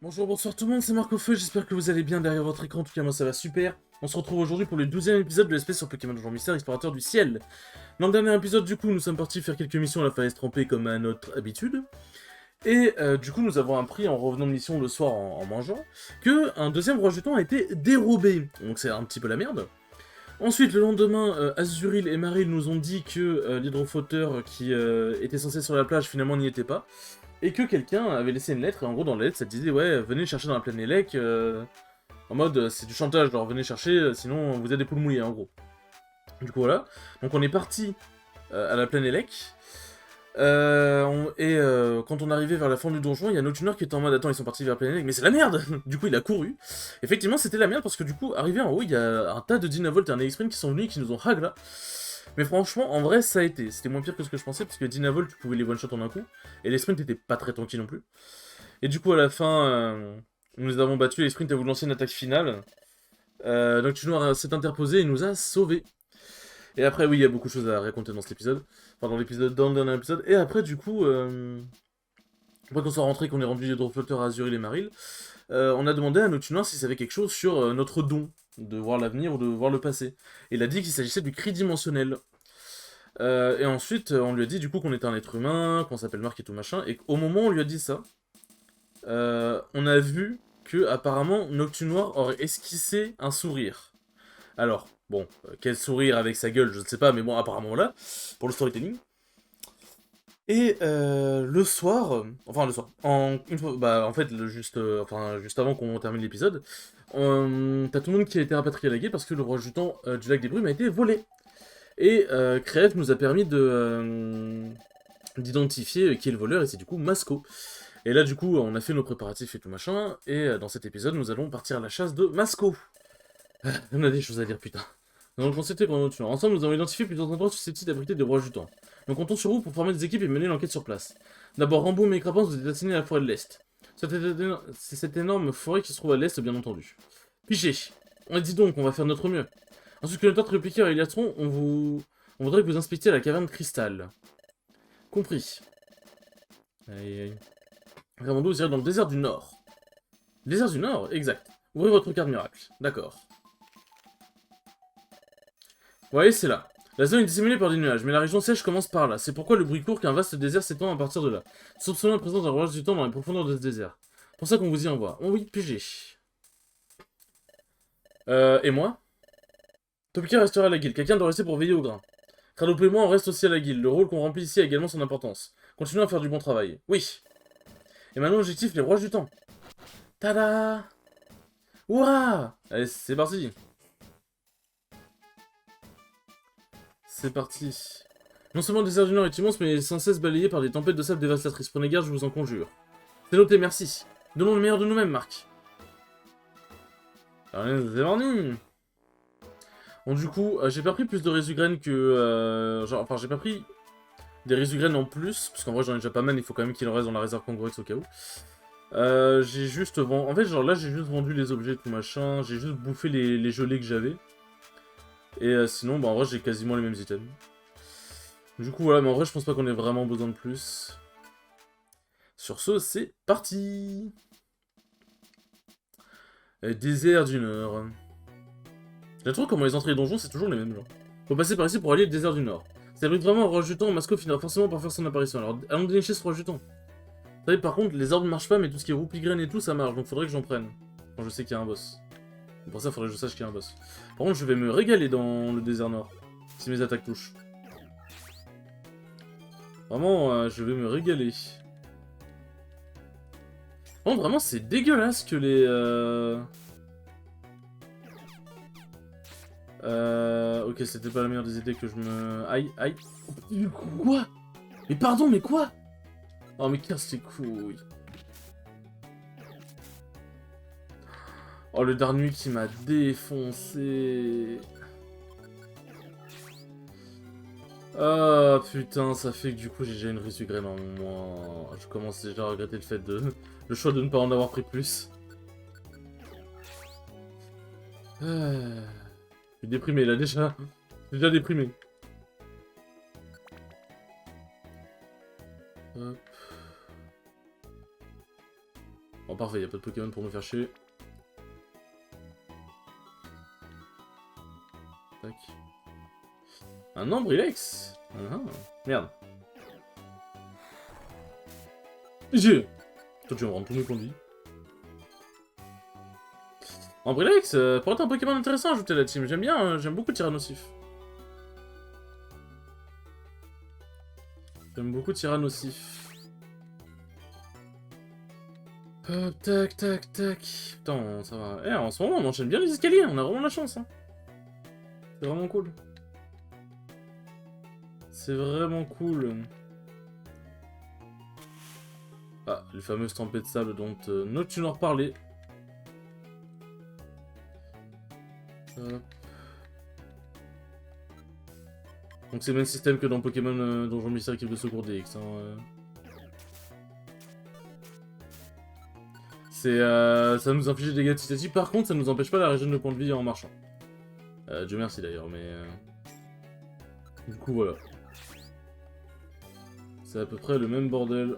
Bonjour, bonsoir tout le monde, c'est Marco Feu, j'espère que vous allez bien derrière votre écran, en tout cas moi ça va super. On se retrouve aujourd'hui pour le 12e épisode de l'espèce sur Pokémon Donjon Mystère, Explorateur du Ciel. Dans le dernier épisode du coup, nous sommes partis faire quelques missions à la falaise trempée comme à notre habitude. Et du coup, nous avons appris en revenant de mission le soir en mangeant, que un deuxième roi jeton a été dérobé. Donc c'est un petit peu la merde. Ensuite, le lendemain, Azuril et Maril nous ont dit que l'hydrofauteur qui était censé être sur la plage finalement n'y était pas. Et que quelqu'un avait laissé une lettre, et en gros dans la lettre ça disait ouais, venez chercher dans la plaine Élec, en mode c'est du chantage, genre venez chercher, sinon vous êtes des poules mouillées en gros. Du coup voilà, donc on est parti à la plaine Élec, quand on arrivait vers la fin du donjon, il y a Noctuneur qui était en mode attends ils sont partis vers la plaine Élec, mais c'est la merde. Du coup il a couru, effectivement c'était la merde parce que du coup arrivé en haut il y a un tas de Dynavolt et un Exprime qui sont venus et qui nous ont hag là. Mais franchement, en vrai, ça a été. C'était moins pire que ce que je pensais, parce que Dynavolt, tu pouvais les one-shot en un coup, et les sprints étaient pas très tranquilles non plus. Et du coup, à la fin, nous les avons battus, et les sprints a voulu lancer une attaque finale. Donc Tunoir s'est interposé et nous a sauvés. Et après, oui, il y a beaucoup de choses à raconter dans cet épisode. Enfin, dans le dernier épisode. Et après, du coup, après qu'on soit rentré, qu'on ait rendu les Hydroflotteurs à Azuril et Maril, on a demandé à Noctunoir s'il savait quelque chose sur notre don, de voir l'avenir ou de voir le passé. Et il a dit qu'il s'agissait du cri dimensionnel. Et ensuite, on lui a dit du coup qu'on était un être humain, qu'on s'appelle Marc et tout machin, et qu'au moment où on lui a dit ça, on a vu que apparemment Noctunoir aurait esquissé un sourire. Alors, bon, quel sourire avec sa gueule, je ne sais pas, mais bon, apparemment là, pour le storytelling. Et le soir, enfin le soir, en fait, juste avant qu'on termine l'épisode, t'as tout le monde qui a été rapatrié à la guilde parce que le roi Jutan du lac des Brumes a été volé. Et Crève nous a permis d'identifier qui est le voleur, et c'est du coup Masco. Et là, du coup, on a fait nos préparatifs et tout machin, et dans cet épisode, nous allons partir à la chasse de Masco. On a des choses à dire, putain. Dans le concept pour notre tueur. Ensemble, nous avons identifié plusieurs endroits susceptibles d'abriter des rois du temps. Nous comptons sur vous pour former des équipes et mener l'enquête sur place. D'abord, Ramboum et Crapance, vous êtes assignés à la forêt de l'Est. C'est cette énorme forêt qui se trouve à l'Est, bien entendu. Pichet. On dit donc, on va faire notre mieux. Ensuite que notre répliqueur et Eliatron, on voudrait que vous inspectiez la caverne cristal. Compris. Aïe aïe. Ramondo, vous irez dans le désert du Nord. Désert du Nord, exact. Ouvrez votre carte miracle. D'accord. Ouais, c'est là. La zone est disséminée par des nuages, mais la région sèche commence par là. C'est pourquoi le bruit court qu'un vaste désert s'étend à partir de là. Soupçonnons la présence d'un rouage du temps dans les profondeurs de ce désert. C'est pour ça qu'on vous y envoie. Oh oui, PG. Et moi Topika restera à la guilde. Quelqu'un doit rester pour veiller au grain. Kradop et moi, on reste aussi à la guilde. Le rôle qu'on remplit ici a également son importance. Continuons à faire du bon travail. Oui. Et maintenant, l'objectif, les rouages du temps. Tada. Hurrah. Allez, c'est parti. C'est parti. Non seulement le désert du Nord est immense, mais il est sans cesse balayé par des tempêtes de sable dévastatrices. Prenez garde, je vous en conjure. C'est noté, merci. Donnons le meilleur de nous-mêmes, Marc. Allez, c'est parti. Bon, du coup, j'ai pas pris plus de résugraines que... enfin, j'ai pas pris des résugraines en plus, parce qu'en vrai, j'en ai déjà pas mal, il faut quand même qu'il en reste dans la réserve Kangourex au cas où. J'ai juste vendu... En fait, genre là, j'ai juste vendu les objets, tout machin, j'ai juste bouffé les gelées que j'avais. Et sinon, bah en vrai, j'ai quasiment les mêmes items. Du coup, voilà, mais en vrai, je pense pas qu'on ait vraiment besoin de plus. Sur ce, c'est parti. Désert du Nord. J'ai trouvé comment les entrées des donjons, c'est toujours les mêmes, genre. Faut passer par ici pour aller au désert du Nord. Ça abrite vraiment un roi juton, Masco finira forcément par faire son apparition, alors allons dénicher ce roi juton. Vous savez, par contre, les arbres ne marchent pas, mais tout ce qui est roupigraine et tout, ça marche, donc faudrait que j'en prenne. Quand je sais qu'il y a un boss. Pour ça, faudrait que je sache qu'il y a un boss. Par contre, je vais me régaler dans le désert Nord. Si mes attaques touchent. Vraiment, je vais me régaler. Par contre, vraiment, c'est dégueulasse que les... Ok, c'était pas la meilleure des idées que je me... Aïe, aïe. Quoi? Mais pardon, mais quoi? Oh, mais casse tes couilles. Oh, le Darnui qui m'a défoncé. Ah, putain, ça fait que du coup, j'ai déjà une Resugraine en moi. Je commence déjà à regretter le fait de... le choix de ne pas en avoir pris plus. Je suis déprimé, là, déjà. Déjà déprimé. Hop. Oh Bon, parfait, y a pas de Pokémon pour nous faire chier. Tac. Un Ambrilex. Merde. J'ai. Toi, tu vas me rendre tous mes points de vie. Ambrilex, pourrait être un Pokémon intéressant à ajouter à la team. J'aime bien, j'aime beaucoup Tyrannosif. J'aime beaucoup Tyrannosif. Hop, tac, tac, tac. Putain, ça va. Eh, en ce moment, on enchaîne bien les escaliers, on a vraiment la chance. Hein. C'est vraiment cool. C'est vraiment cool. Ah, les fameuses tempêtes de sable dont Noctunor parlait. Donc c'est le même système que dans Pokémon Donjon Mystère équipe de secours DX. Hein, ça nous inflige des dégâts de citatifs. Par contre, ça nous empêche pas la régène de points de vie en marchant. Dieu merci d'ailleurs, mais... Du coup, voilà. C'est à peu près le même bordel.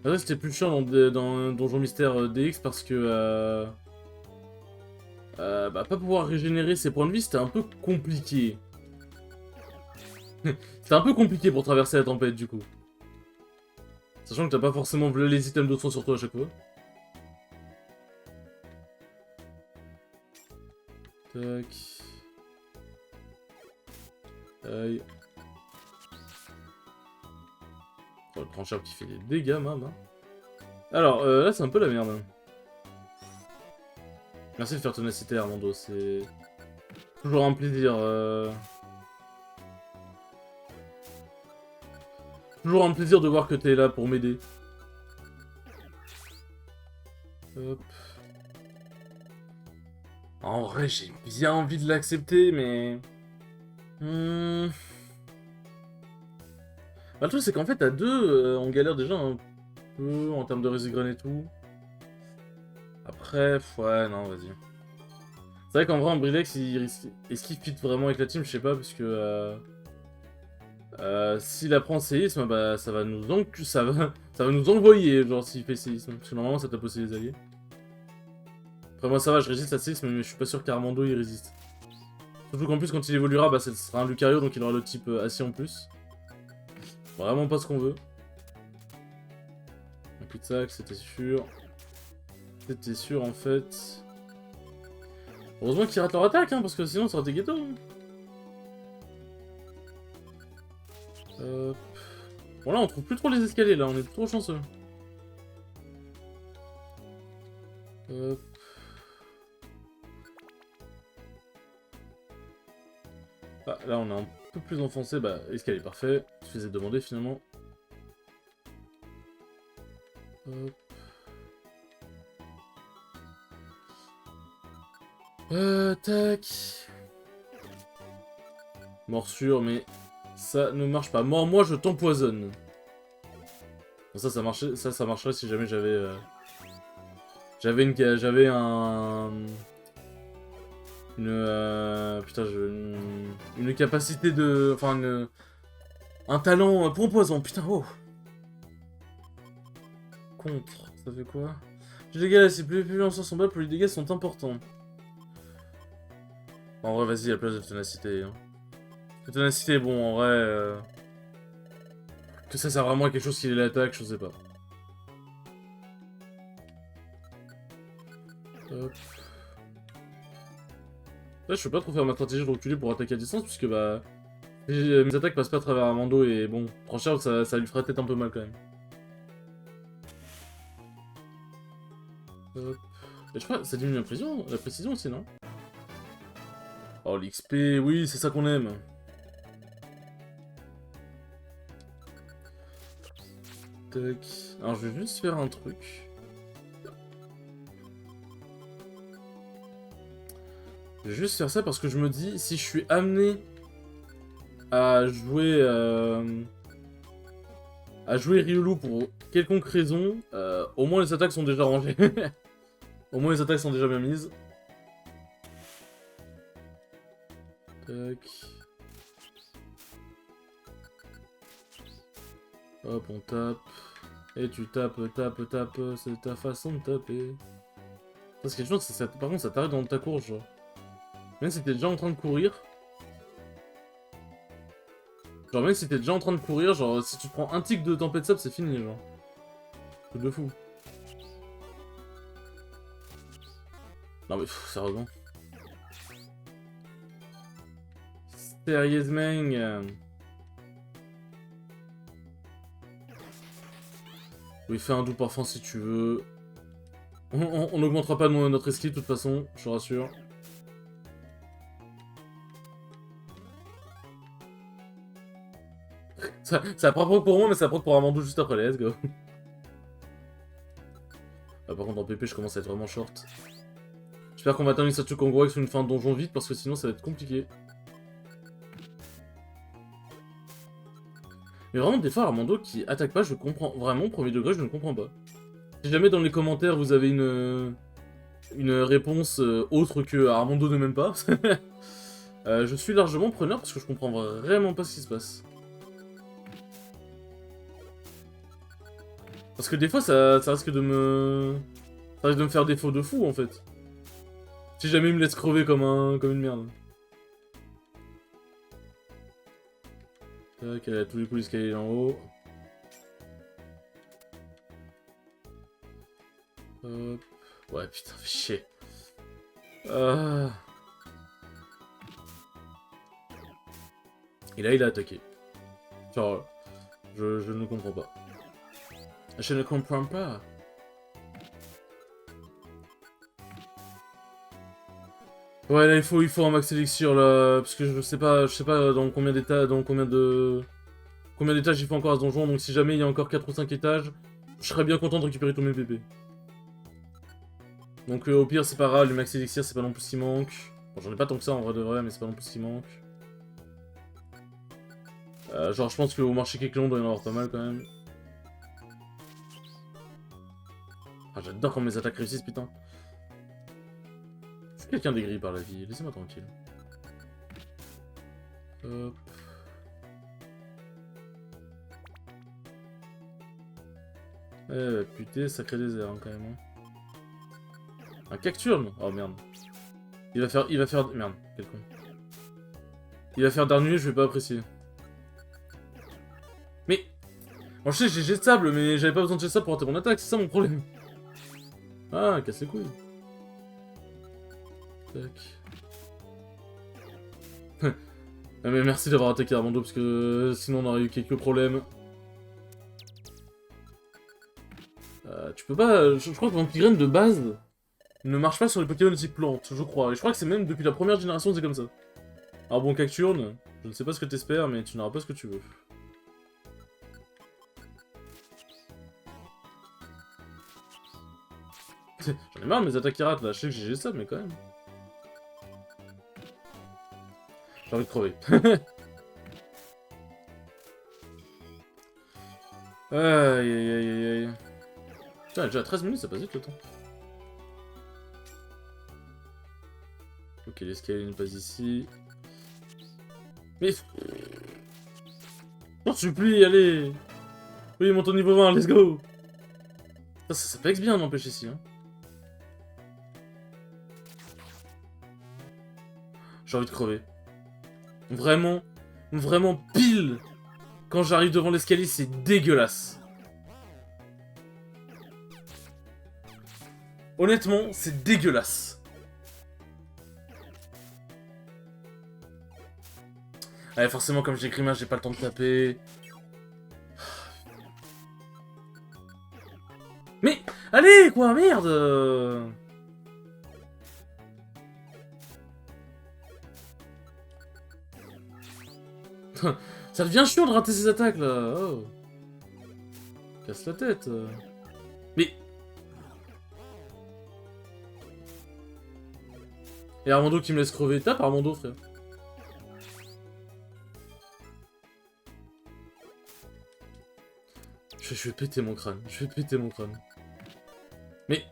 Après, c'était plus chiant dans Donjon Mystère DX parce que... pas pouvoir régénérer ses points de vie, c'était un peu compliqué. C'était un peu compliqué pour traverser la tempête, du coup. Sachant que t'as pas forcément les items de soin sur toi à chaque fois. Tac. Aïe. Oh, le trancheur qui fait des dégâts, même. Hein. Alors, là, c'est un peu la merde. Hein. Merci de faire ténacité, Armando. C'est toujours un plaisir. Toujours un plaisir de voir que t'es là pour m'aider. Hop. En vrai, j'ai bien envie de l'accepter, mais... Bah, le truc, c'est qu'en fait, à deux, on galère déjà un peu en termes de Rezigraine et tout. Après, ouais, non, vas-y. C'est vrai qu'en vrai, Ambrilex, est-ce qu'il fit vraiment avec la team? Je sais pas, parce que... s'il apprend séisme, bah ça va nous ça va nous envoyer, genre s'il fait séisme. Parce que normalement ça tape aussi les alliés. Après moi ça va, je résiste à séisme, mais je suis pas sûr qu'Armando il résiste. Surtout qu'en plus quand il évoluera, bah ce sera un Lucario, donc il aura le type acier en plus. Vraiment pas ce qu'on veut. Un coup de sac, c'était sûr. C'était sûr en fait. Heureusement qu'ils ratent leur attaque, hein, parce que sinon ça aurait été ghetto. Hein. Bon là on trouve plus trop les escaliers là, on est trop chanceux. Ah, là on est un peu plus enfoncé, bah escalier parfait, je faisais demander finalement. Hop. Tac. Morsure, mais ça ne marche pas. Moi je t'empoisonne. Bon, ça marchait, ça marcherait si jamais j'avais j'avais putain, une capacité de, enfin un talent pour empoison. Putain, oh. Contre, ça fait quoi? Les dégâts, si plus les lanceurs sont bas, plus les dégâts sont importants. En vrai, vas-y, à la place de ténacité. Hein. La ténacité, bon, en vrai... Que ça sert vraiment à quelque chose qui est l'attaque, je sais pas. Hop. Là, je peux pas trop faire ma stratégie de reculer pour attaquer à distance, puisque bah... Mes attaques passent pas à travers Armando, et bon, franchement, ça lui ferait peut-être un peu mal quand même. Hop. Et je crois que ça diminue la précision aussi, non? Oh, l'XP, oui, c'est ça qu'on aime. Tac. Alors, je vais juste faire un truc. Je vais juste faire ça parce que je me dis, si je suis amené à jouer Riolu pour quelconque raison, au moins les attaques sont déjà rangées. Au moins les attaques sont déjà bien mises. Tac. Hop, on tape. Et tu tapes, c'est ta façon de taper. Parce que je pense que par contre ça t'arrête dans ta course, genre. Même si t'es déjà en train de courir. Genre même si t'es déjà en train de courir, genre si tu te prends un tic de tempête sable, c'est fini, genre. Truc de fou. Non mais sérieusement. Sérieusement. Oui, fais un doux parfum si tu veux. On n'augmentera pas notre esquive de toute façon, je te rassure. Ça apprend pour moi, mais ça apprend pour Armando juste après, let's go. Ah, par contre, en PP, je commence à être vraiment short. J'espère qu'on va terminer Satu Kangura sur une fin de donjon vite, parce que sinon ça va être compliqué. Mais vraiment, des fois, Armando qui attaque pas, je comprends. Vraiment, premier degré, je ne comprends pas. Si jamais dans les commentaires vous avez une réponse autre que Armando ne m'aime pas, je suis largement preneur parce que je comprends vraiment pas ce qui se passe. Parce que des fois, ça risque de me... Ça risque de me faire défaut de fou, en fait. Si jamais il me laisse crever comme une merde. Tac, elle a tous les coups d'escalier en haut. Hop. Ouais, putain, fais chier. Et là, il a attaqué. Genre, je ne comprends pas. Je ne comprends pas. Ouais, là, il faut un max élixir, là, parce que je sais pas dans combien d'étages, combien d'étages il faut encore à ce donjon, donc si jamais il y a encore 4 ou 5 étages, je serais bien content de récupérer tous mes PP. Donc au pire, c'est pas grave, les max élixir, c'est pas non plus ce qui manque. Bon, j'en ai pas tant que ça en vrai de vrai, mais c'est pas non plus ce qui manque. Genre, je pense qu'au marché Keklon, doit y en avoir pas mal quand même. Ah, j'adore quand mes attaques réussissent, putain. Je suis quelqu'un d'aigri par la vie, laissez-moi tranquille. Hop. Putain, sacré désert hein, quand même. Hein. Un cacturne. Oh merde. Il va faire... Merde, quel con. Il va faire d'arnuer, je vais pas apprécier. Mais... Bon, je sais, j'ai jet de sable, mais j'avais pas besoin de jet de sable pour rater mon attaque, c'est ça mon problème. Ah, casse les couilles. Tac. Mais merci d'avoir attaqué Armando, parce que sinon on aurait eu quelques problèmes. Tu peux pas... Je crois que Vampirène de base ne marche pas sur les Pokémon de type plante, je crois. Et je crois que c'est même depuis la première génération c'est comme ça. Alors bon, Cacturne, je ne sais pas ce que t'espères, mais tu n'auras pas ce que tu veux. J'en ai marre de mes attaques qui ratent là, je sais que j'ai ça, mais quand même. J'ai envie de crever. Aïe aïe aïe aïe aïe. Putain, déjà 13 minutes, ça passe vite le temps. Ok, l'escalier n'est pas ici. Mais... J'en supplie, allez. Oui, monte au niveau 20, let's go. Ça pexe bien, n'empêche ici. Hein. J'ai envie de crever. Vraiment, vraiment pile. Quand j'arrive devant l'escalier, c'est dégueulasse. Honnêtement, c'est dégueulasse. Allez, forcément, comme j'ai Grimace, j'ai pas le temps de taper. Mais, allez, quoi, merde. Ça devient chiant de rater ces attaques, là. Oh. Casse la tête. Mais... Et Armando qui me laisse crever. Tape Armando, frère. Je vais péter mon crâne. Je vais péter mon crâne. Mais...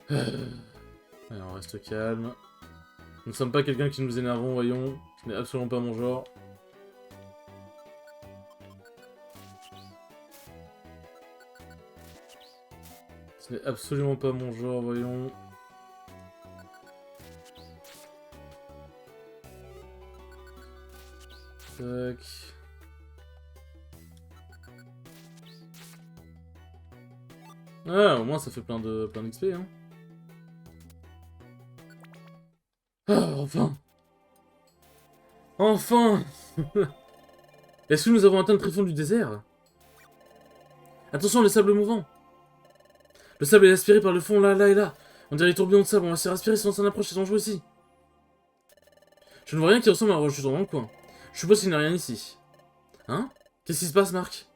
Allez, on reste calme. Nous ne sommes pas quelqu'un qui nous énervons, voyons. Ce n'est absolument pas mon genre. Ce n'est absolument pas mon genre, voyons. Tac. Ah, au moins ça fait plein d'XP, hein. Ah, enfin. Enfin. Est-ce que nous avons atteint le tréfonds du désert? Attention, les sables mouvants. Le sable est aspiré par le fond, là, là et là. On dirait les tourbillons de sable, on va se faire aspirer si on s'en approche, c'est dangereux ici. Je ne vois rien qui ressemble à un roche dans le coin. Je suppose qu'il n'y a rien ici. Hein? Qu'est-ce qui se passe, Marc?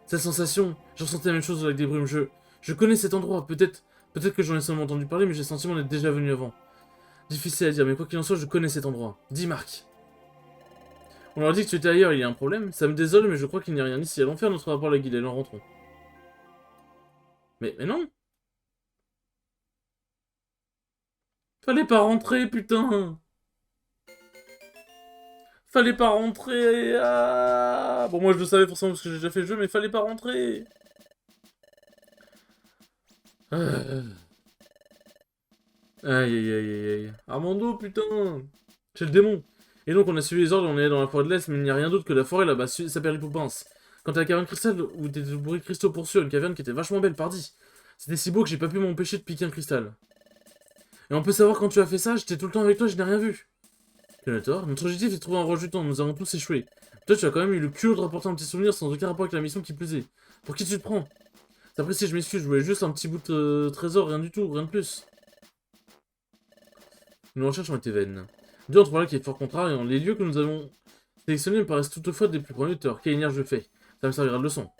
Cette sensation, j'ai ressenti la même chose avec des brumes. Je connais cet endroit, peut-être que j'en ai seulement entendu parler, mais j'ai senti m'en être déjà venu avant. Difficile à dire, mais quoi qu'il en soit, je connais cet endroit. Dis, Marc. On leur dit que tu étais ailleurs, il y a un problème. Ça me désole, mais je crois qu'il n'y a rien ici. Allons faire notre rapport à la guilde, en rentrons. Mais non! Fallait pas rentrer, putain! Fallait pas rentrer! Ah bon, moi je le savais forcément parce que j'ai déjà fait le jeu, mais fallait pas rentrer! Euh. Aïe aïe aïe aïe aïe. Armando, putain! C'est le démon! Et donc on a suivi les ordres et on est allé dans la forêt de l'Est, mais il n'y a rien d'autre que la forêt là-bas, sa péripoupince. Quant à la caverne cristal, où t'étais bourré de cristaux pour sûr, une caverne qui était vachement belle, pardi. C'était si beau que j'ai pas pu m'empêcher de piquer un cristal. Et on peut savoir quand tu as fait ça, j'étais tout le temps avec toi, je n'ai rien vu. Venator, notre objectif est de trouver un roche du temps, nous avons tous échoué. Toi, tu as quand même eu le culot de rapporter un petit souvenir sans aucun rapport avec la mission qui plaisait. Pour qui tu te prends? T'apprécies, je m'excuse, je voulais juste un petit bout de trésor, rien du tout, rien de plus. Nos recherches ont été vaines. Deux entre là qui est fort contrariant. Les lieux que nous avons sélectionnés me paraissent toutefois des plus prometteurs. Quelle énergie je fais? Ça me servira de leçon.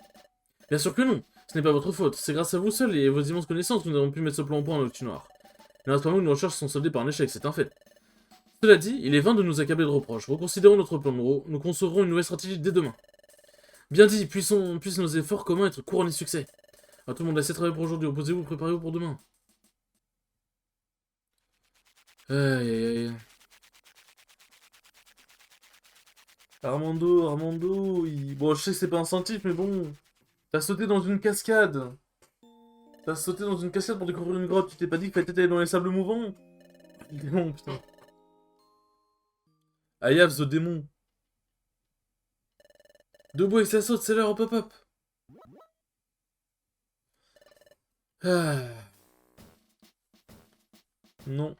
Bien sûr que non, ce n'est pas votre faute. C'est grâce à vous seuls et vos immenses connaissances que nous avons pu mettre ce plan au point en Octu Noir. Il ne reste pas que nos recherches sont soldées par un échec, c'est un fait. Cela dit, il est vain de nous accabler de reproches. Reconsidérons notre plan de gros. Nous concevrons une nouvelle stratégie dès demain. Bien dit, puissent nos efforts communs être couronnés de succès. À tout le monde, laissez travailler pour aujourd'hui. Opposez-vous, préparez-vous pour demain. Aïe aïe aïe. Armando, bon, je sais que c'est pas instinctif, mais bon. T'as sauté dans une cascade. T'as sauté dans une cascade pour découvrir une grotte. Tu t'es pas dit qu'il fallait aller dans les sables mouvants? Le démon, putain. I have the démon. Debout et ça saute, c'est l'heure, hop hop hop. Ah. Non.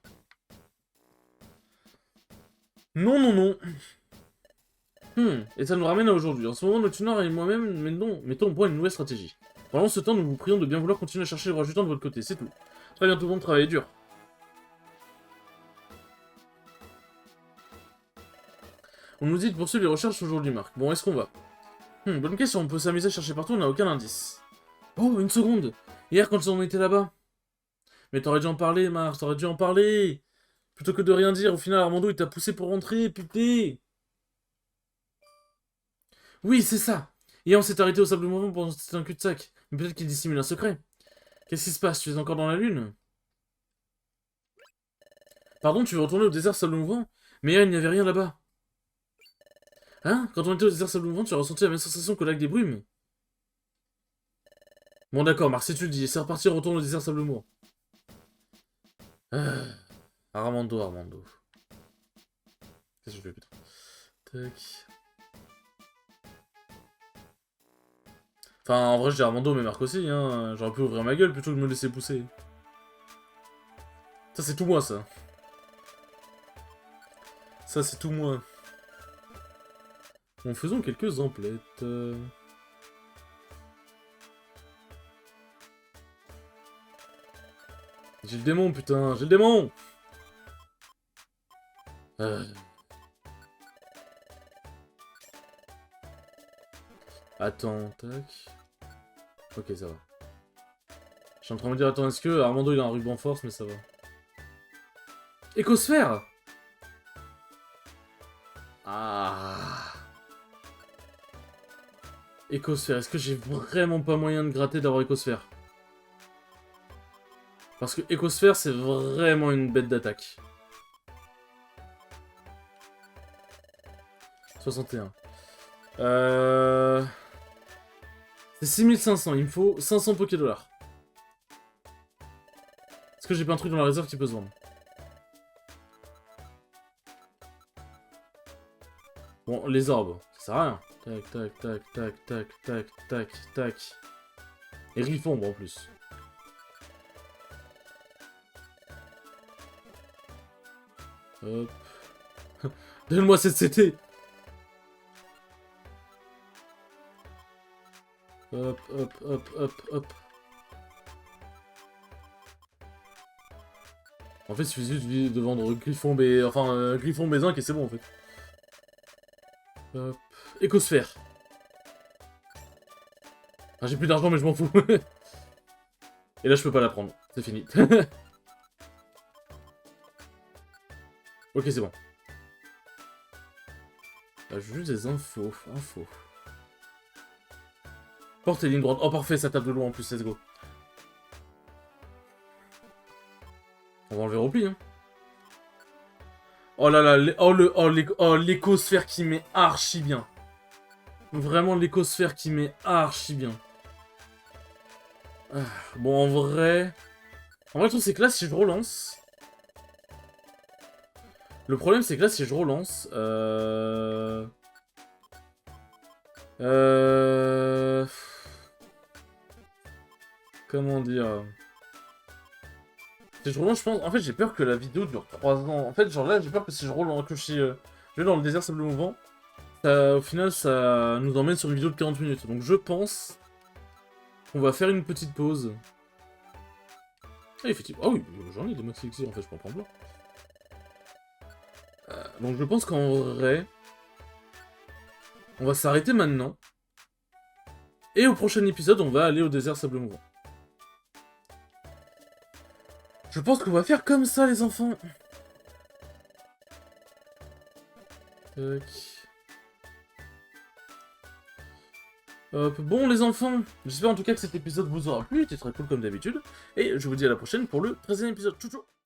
Non, non, non. Et ça nous ramène à aujourd'hui. En ce moment, notre tunneur et moi-même mettons au point une nouvelle stratégie. Pendant ce temps, nous vous prions de bien vouloir continuer à chercher le roi du temps de votre côté, c'est tout. Très bien, tout le monde travaille dur. On nous dit de poursuivre les recherches aujourd'hui, Marc. Bon, est-ce qu'on va? Bonne question, on peut s'amuser à chercher partout, on n'a aucun indice. Oh, une seconde! Hier, quand on était là-bas. Mais t'aurais dû en parler, Marc, t'aurais dû en parler! Plutôt que de rien dire, au final, Armando, il t'a poussé pour rentrer, putain! Oui, c'est ça! Hier, on s'est arrêté au sable mouvant pendant que c'était un cul-de-sac. Mais peut-être qu'il dissimule un secret. Qu'est-ce qui se passe? Tu es encore dans la lune? Pardon, tu veux retourner au désert sable mouvant? Mais hier, il n'y avait rien là-bas. Hein? Quand on était au désert sable mouvant, tu as ressenti la même sensation qu'au lac des brumes? Bon, d'accord, Marc, si tu le dis, c'est reparti, retourne au désert sable mouvant. Ah, Armando. Qu'est-ce que je fais, putain? Tac. Enfin, en vrai, je dis Armando, mais Marc aussi, hein. J'aurais pu ouvrir ma gueule plutôt que de me laisser pousser. Ça, c'est tout moi, ça. Ça, c'est tout moi. Bon, faisons quelques emplettes. J'ai le démon, putain, j'ai le démon! Euh. Attends, tac. Ok, ça va. Je suis en train de me dire, attends, est-ce que Armando il a un ruban force, mais ça va. Écosphère! Ah. Écosphère, est-ce que j'ai vraiment pas moyen de gratter d'avoir Écosphère? Parce que Écosphère, c'est vraiment une bête d'attaque. 61. C'est 6500, il me faut 500 Pokédollars. que j'ai pas un truc dans la réserve qui peut se vendre? Bon, les orbes, ça sert à rien. Tac, tac, tac, tac, tac, tac, tac, tac. Et Riffombre en plus. Hop. Donne-moi cette CT. Hop, hop, hop, hop, hop. En fait, il suffit juste de vendre Griffon, mais... Enfin, Griffon Bézinc et c'est bon, en fait. Hop. Écosphère. Ah, j'ai plus d'argent, mais je m'en fous. Et là, je peux pas la prendre. C'est fini. Ok, c'est bon. Là, j'ai juste des infos. Porte et ligne droite. Oh, parfait, ça tape de loin en plus, let's go. On va enlever repli, hein. Oh là là, oh l'écosphère qui met archi bien. Vraiment l'écosphère qui met archi bien. Ah, bon, en vrai... En vrai, le truc, c'est que là, si je relance... Le problème, c'est que là, si je relance... Comment dire... Si je relance, je pense... En fait, j'ai peur que la vidéo dure 3 ans. En fait, genre là, j'ai peur que si je relance, que je vais dans le désert sable mouvant, au final, ça nous emmène sur une vidéo de 40 minutes. Donc, je pense qu'on va faire une petite pause. Ah, effectivement. Ah oui, j'en ai des modes fixés, en fait, je peux en prendre plein. Donc, je pense qu'en vrai, on va s'arrêter maintenant. Et au prochain épisode, on va aller au désert sable mouvant. Je pense qu'on va faire comme ça, les enfants. Tac. Hop. Bon, les enfants, j'espère en tout cas que cet épisode vous aura plu. Il était très cool comme d'habitude. Et je vous dis à la prochaine pour le 13e épisode. Tchou tchou.